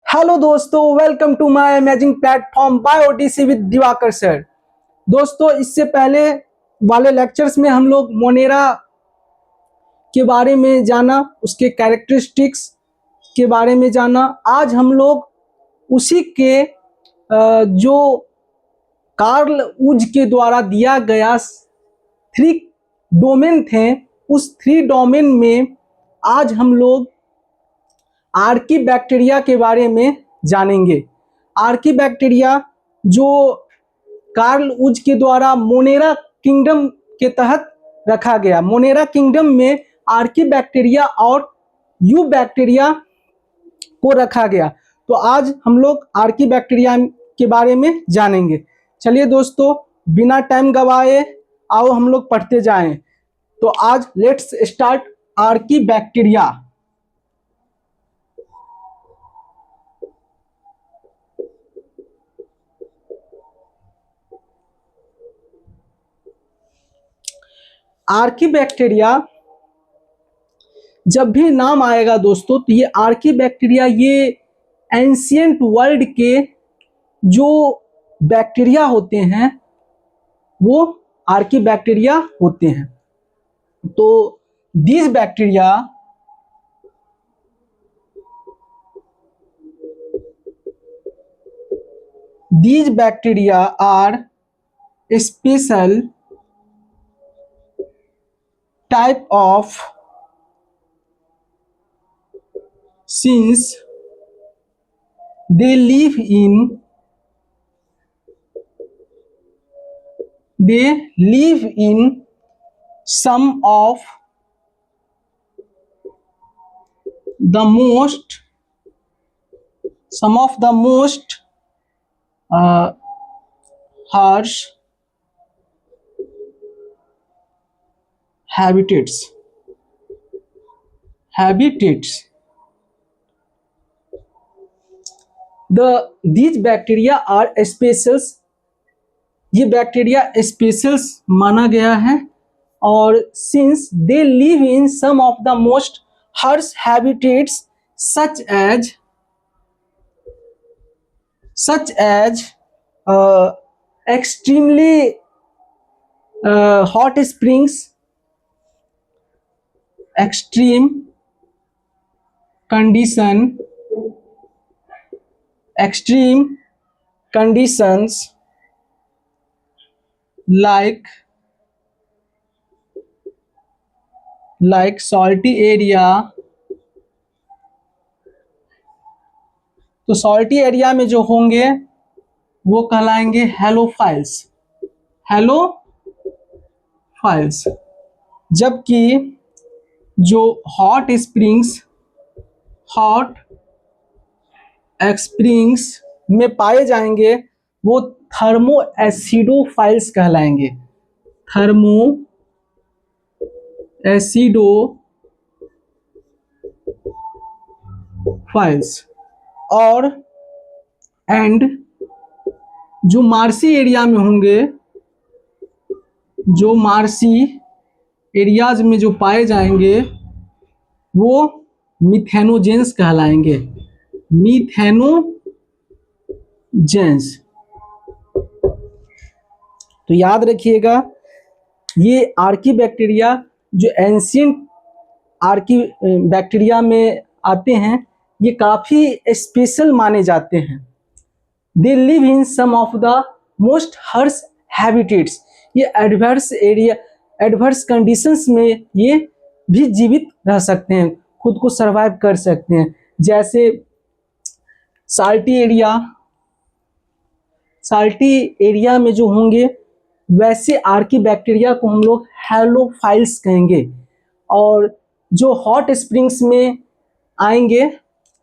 Hello दोस्तों, welcome to my amazing platform BioDC with Diwakar sir. दोस्तों, इससे पहले वाले लेक्चर्स में हम लोग मोनेरा के बारे में जाना, उसके कैरेक्टरिस्टिक्स के बारे में जाना। आज हम लोग उसी के जो कार्ल उज के द्वारा दिया गया 3 डोमेन थे, उस 3 डोमेन में आज हम लोग आर्कीबैक्टीरिया के बारे में जानेंगे। आर्कीबैक्टीरिया जो कार्ल उज के द्वारा मोनेरा किंगडम के तहत रखा गया। मोनेरा किंगडम में आर्कीबैक्टीरिया और यूबैक्टीरिया को रखा गया। तो आज हम लोग आर्कीबैक्टीरिया के बारे में जानेंगे। चलिए दोस्तों, बिना टाइम गवाए आओ हम लोग पढ़ते जाएं। तो आज लेट्स स्टार्ट आर्कीबैक्टीरिया। आर्कीबैक्टीरिया जब भी नाम आएगा दोस्तों, तो ये आर्कीबैक्टीरिया ये एंशिएंट वर्ल्ड के जो बैक्टीरिया होते हैं वो आर्कीबैक्टीरिया होते हैं। तो these bacteria are special type of, since they live in some of the most harsh habitats। these bacteria are specials। ये बैक्टीरिया स्पेशल्स माना गया है। और since they live in some of the most harsh habitats such as extremely hot springs, extreme conditions like salty area। तो salty area में जो होंगे वो कहलाएंगे हेलोफाइल्स। जबकि जो हॉट स्प्रिंग्स में पाए जाएंगे वो थर्मो एसिडोफाइल्स कहलाएंगे। और एंड जो मार्सी एरिया में होंगे, जो मार्सी एरियाज में जो पाए जाएंगे वो मिथेनोजेंस कहलाएंगे। तो याद रखिएगा, ये आर्कीबैक्टीरिया जो एंशिएंट आर्कीबैक्टीरिया में आते हैं ये काफ़ी स्पेशल माने जाते हैं। They live in some of the most harsh habitats. ये एडवर्स कंडीशंस में ये भी जीवित रह सकते हैं, खुद को सरवाइव कर सकते हैं। जैसे साल्टी एरिया में जो होंगे वैसे आर्कीबैक्टीरिया को हम लोग हेलोफाइल्स कहेंगे। और जो हॉट स्प्रिंग्स में आएंगे,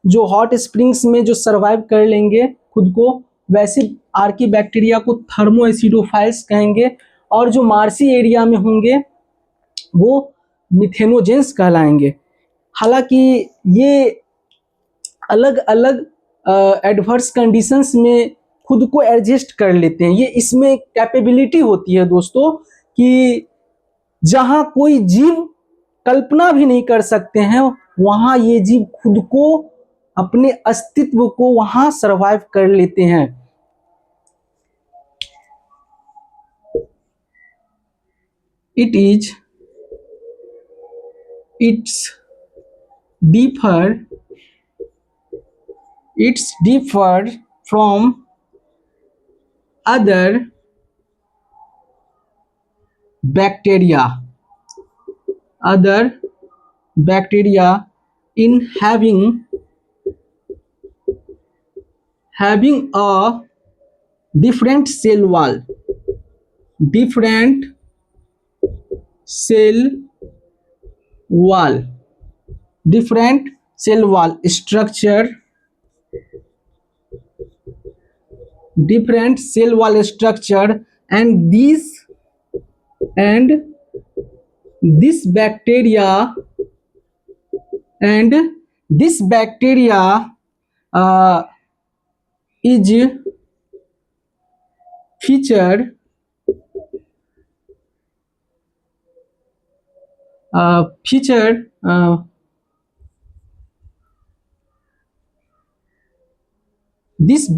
जो हॉट स्प्रिंग्स में जो सरवाइव कर लेंगे खुद को, वैसे आर्कीबैक्टीरिया को थर्मो एसिडोफाइल्स कहेंगे। और जो मार्सी एरिया में होंगे वो मिथेनोजेंस कहलाएंगे। हालांकि ये अलग अलग एडवर्स कंडीशंस में खुद को एडजस्ट कर लेते हैं। ये इसमें कैपेबिलिटी होती है दोस्तों कि जहाँ कोई जीव कल्पना भी नहीं कर सकते हैं वहाँ ये जीव खुद को अपने अस्तित्व को वहां सरवाइव कर लेते हैं। It's differ it's differ from other bacteria in having a different cell wall different cell wall different cell wall structure different cell wall structure and this bacteria and this bacteria is featured this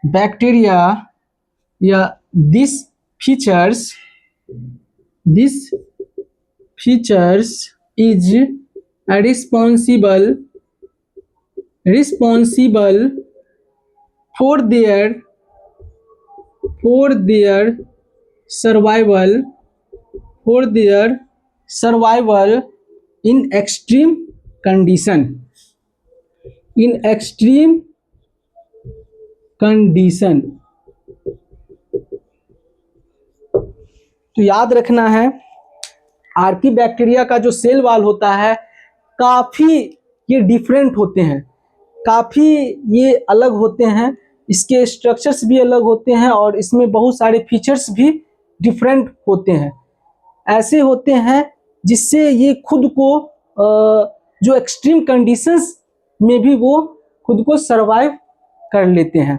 bacteria yeah these features is responsible for their survival in extreme condition तो याद रखना है Archie bacteria का जो cell wall होता है काफी ये डिफरेंट होते हैं, काफी ये अलग होते हैं, इसके स्ट्रक्चर्स भी अलग होते हैं और इसमें बहुत सारे फीचर्स भी डिफरेंट होते हैं। ऐसे होते हैं जिससे ये खुद को जो एक्सट्रीम कंडीशंस में भी वो खुद को सरवाइव कर लेते हैं।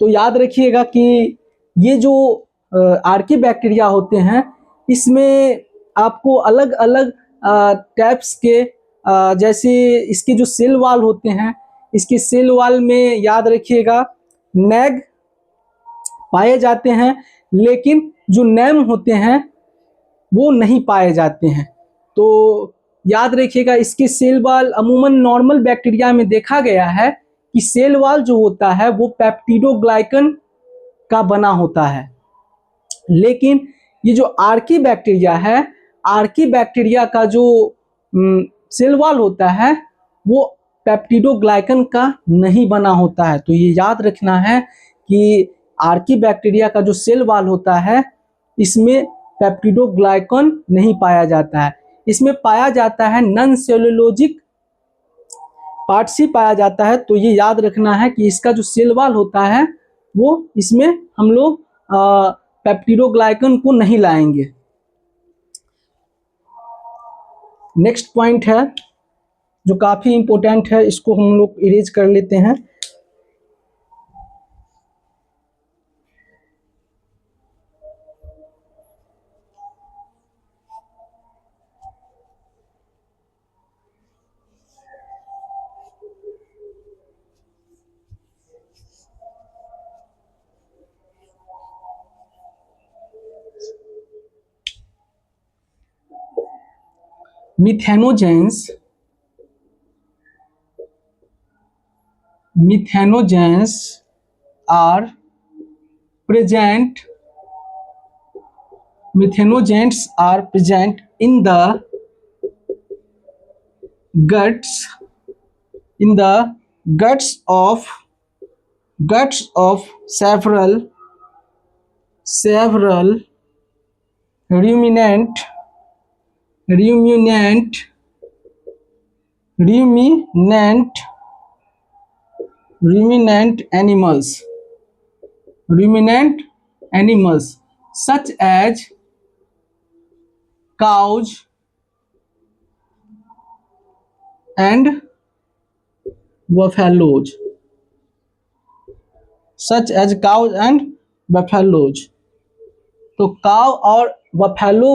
तो याद रखिएगा कि ये जो आर्की बैक्टीरिया होते हैं इसमें आपको अलग अलग टाइप्स के जैसे इसके जो सेल वाल होते हैं, इसके सेल वाल में याद रखिएगा नैग पाए जाते हैं, लेकिन जो नैम होते हैं वो नहीं पाए जाते हैं। तो याद रखिएगा इसके सेल वाल अमूमन नॉर्मल बैक्टीरिया में देखा गया है कि सेल वाल जो होता है वो पेप्टिडोग्लाइकन का बना होता है, लेकिन ये जो आर्की बैक्टीरिया है, आर्की बैक्टीरिया का जो सेल वाल होता है वो पेप्टिडोग्लाइकन का नहीं बना होता है। तो ये याद रखना है कि आर्की बैक्टीरिया का जो सेल वाल होता है इसमें पेप्टिडोग्लाइकन नहीं पाया जाता है, इसमें पाया जाता है नॉन सेलुलोजिक पार्ट्स ही पाया जाता है। तो ये याद रखना है कि इसका जो सेल वाल होता है वो इसमें हम लोग पेप्टिडोग्लाइकन को नहीं लाएंगे। नेक्स्ट पॉइंट है जो काफी इंपॉर्टेंट है, इसको हम लोग इरेज कर लेते हैं। Methanogens are present in the guts of several ruminant animals such as cows and buffaloes, तो काव और बफेलो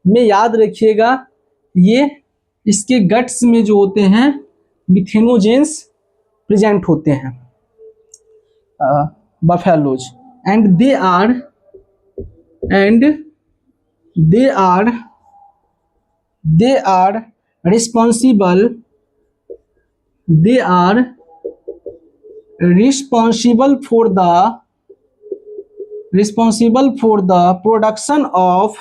में याद रखिएगा ये इसके गट्स में जो होते हैं मिथेनोजेंस प्रेजेंट होते हैं, buffaloes, and they are responsible for the production of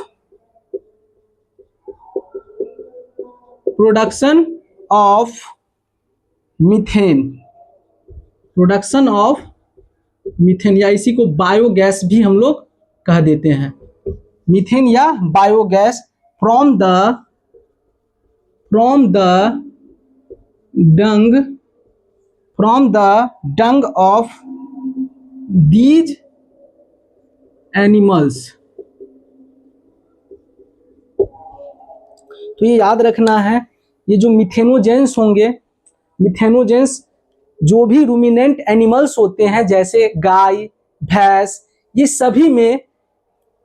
methane या इसी को बायोगैस भी हम लोग कह देते हैं, मीथेन या biogas from the dung of these animals। तो ये याद रखना है, ये जो मिथेनोजेंस होंगे, मिथेनोजेंस जो भी रूमिनेंट एनिमल्स होते हैं जैसे गाय, भैंस, ये सभी में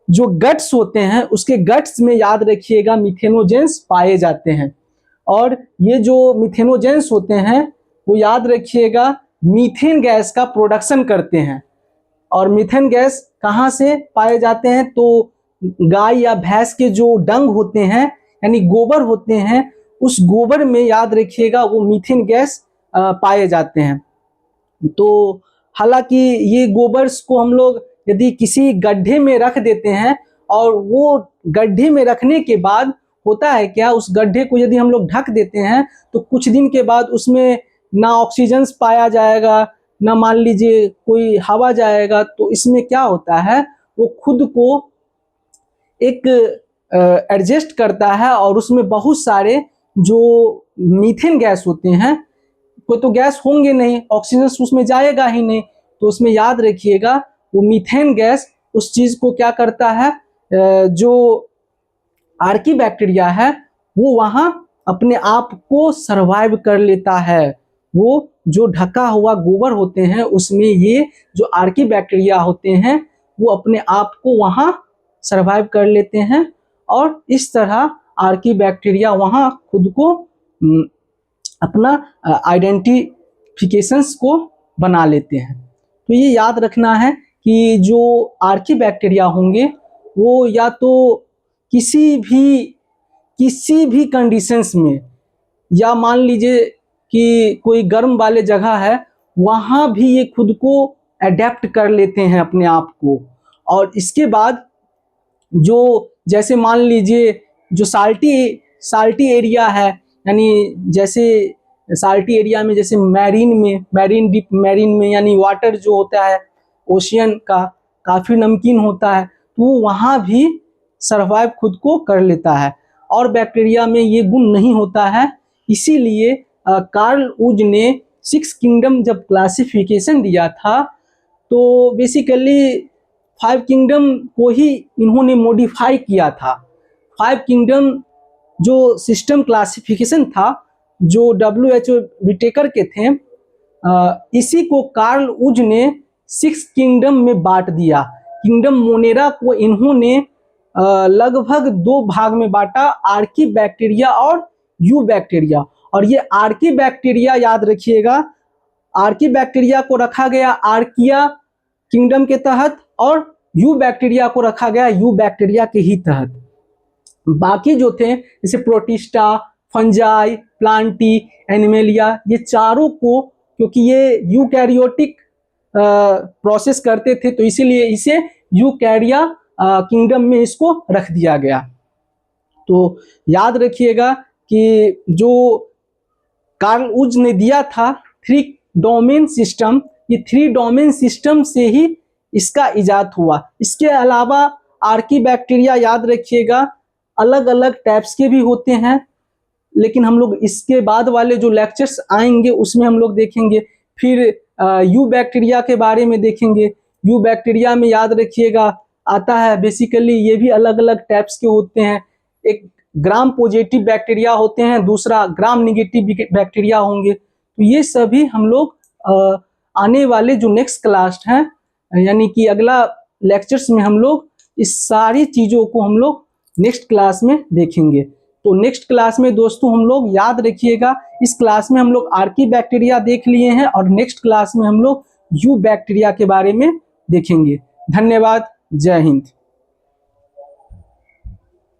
जो गट्स होते हैं उसके गट्स में याद रखिएगा मिथेनोजेंस पाए जाते हैं। और ये जो मिथेनोजेंस होते हैं वो याद रखिएगा मीथेन गैस का प्रोडक्शन करते हैं। और मीथेन गैस कहाँ से पाए जाते हैं? तो गाय या भैंस के जो डंग होते हैं यानी गोबर होते हैं, उस गोबर में याद रखिएगा वो मीथेन गैस पाए जाते हैं। तो हालांकि ये गोबर्स को हम लोग यदि किसी गड्ढे में रख देते हैं और वो गड्ढे में रखने के बाद होता है क्या, उस गड्ढे को यदि हम लोग ढक देते हैं तो कुछ दिन के बाद उसमें ना ऑक्सीजन पाया जाएगा, ना मान लीजिए कोई हवा जाएगा, तो इसमें क्या होता है वो खुद को एक एडजस्ट करता है और उसमें बहुत सारे जो मीथेन गैस होते हैं, कोई तो गैस होंगे नहीं, ऑक्सीजन उसमें जाएगा ही नहीं, तो उसमें याद रखिएगा वो मीथेन गैस उस चीज को क्या करता है, जो आर्की बैक्टीरिया है वो वहां अपने आप को सरवाइव कर लेता है। वो जो ढका हुआ गोबर होते हैं उसमें ये जो आर्की बैक्टीरिया होते हैं वो अपने आप को वहां सरवाइव कर लेते हैं और इस तरह आर्की बैक्टीरिया वहां खुद को अपना आइडेंटिफिकेशंस को बना लेते हैं। तो ये याद रखना है कि जो आर्की बैक्टीरिया होंगे वो या तो किसी भी कंडीशंस में, या मान लीजिए कि कोई गर्म वाले जगह है वहाँ भी ये खुद को अडेप्ट कर लेते हैं अपने आप को। और इसके बाद जो जैसे मान लीजिए जो साल्टी एरिया है, यानी जैसे साल्टी एरिया में जैसे मैरीन में यानी वाटर जो होता है ओशियन का काफ़ी नमकीन होता है, तो वहाँ भी सर्वाइव खुद को कर लेता है। और बैक्टीरिया में ये गुण नहीं होता है, इसीलिए कार्ल वुज ने 6 किंगडम जब क्लासिफिकेशन दिया था तो बेसिकली 5 किंगडम को ही इन्होंने मॉडिफाई किया था। 5 किंगडम जो सिस्टम क्लासिफिकेशन था जो WHO विटेकर के थे, इसी को कार्ल वुज ने 6 किंगडम में बांट दिया। किंगडम मोनेरा को इन्होंने लगभग 2 भाग में बांटा, आर्की बैक्टीरिया और यू बैक्टीरिया। और ये आर्की बैक्टीरिया याद रखिएगा, आर्की बैक्टीरिया को रखा गया आर्किया किंगडम के तहत और यू बैक्टीरिया को रखा गया यू बैक्टीरिया के ही तहत। बाकी जो थे जैसे प्रोटिस्टा, फंजाई, प्लांटी, एनिमेलिया, ये चारों को क्योंकि ये यूकैरियोटिक प्रोसेस करते थे तो इसीलिए इसे यूकैरिया किंगडम में इसको रख दिया गया। तो याद रखिएगा कि जो कार्ल वुज ने दिया था 3 डोमेन सिस्टम, ये 3 डोमेन सिस्टम से ही इसका इजाद हुआ। इसके अलावा आर्की बैक्टीरिया याद रखिएगा अलग अलग टाइप्स के भी होते हैं, लेकिन हम लोग इसके बाद वाले जो लेक्चर्स आएंगे उसमें हम लोग देखेंगे। फिर यू बैक्टीरिया के बारे में देखेंगे। यू बैक्टीरिया में याद रखिएगा आता है बेसिकली ये भी अलग अलग टाइप्स के होते हैं। एक ग्राम पॉजिटिव बैक्टीरिया होते हैं, दूसरा ग्राम निगेटिव बैक्टीरिया होंगे। तो ये सभी हम लोग आने वाले जो नेक्स्ट क्लास है यानी कि अगला लेक्चर्स में हम लोग इस सारी चीज़ों को हम लोग नेक्स्ट क्लास में देखेंगे। तो नेक्स्ट क्लास में दोस्तों हम लोग याद रखिएगा, इस क्लास में हम लोग आर्की बैक्टीरिया देख लिए हैं और नेक्स्ट क्लास में हम लोग यू बैक्टीरिया के बारे में देखेंगे। धन्यवाद, जय हिंद।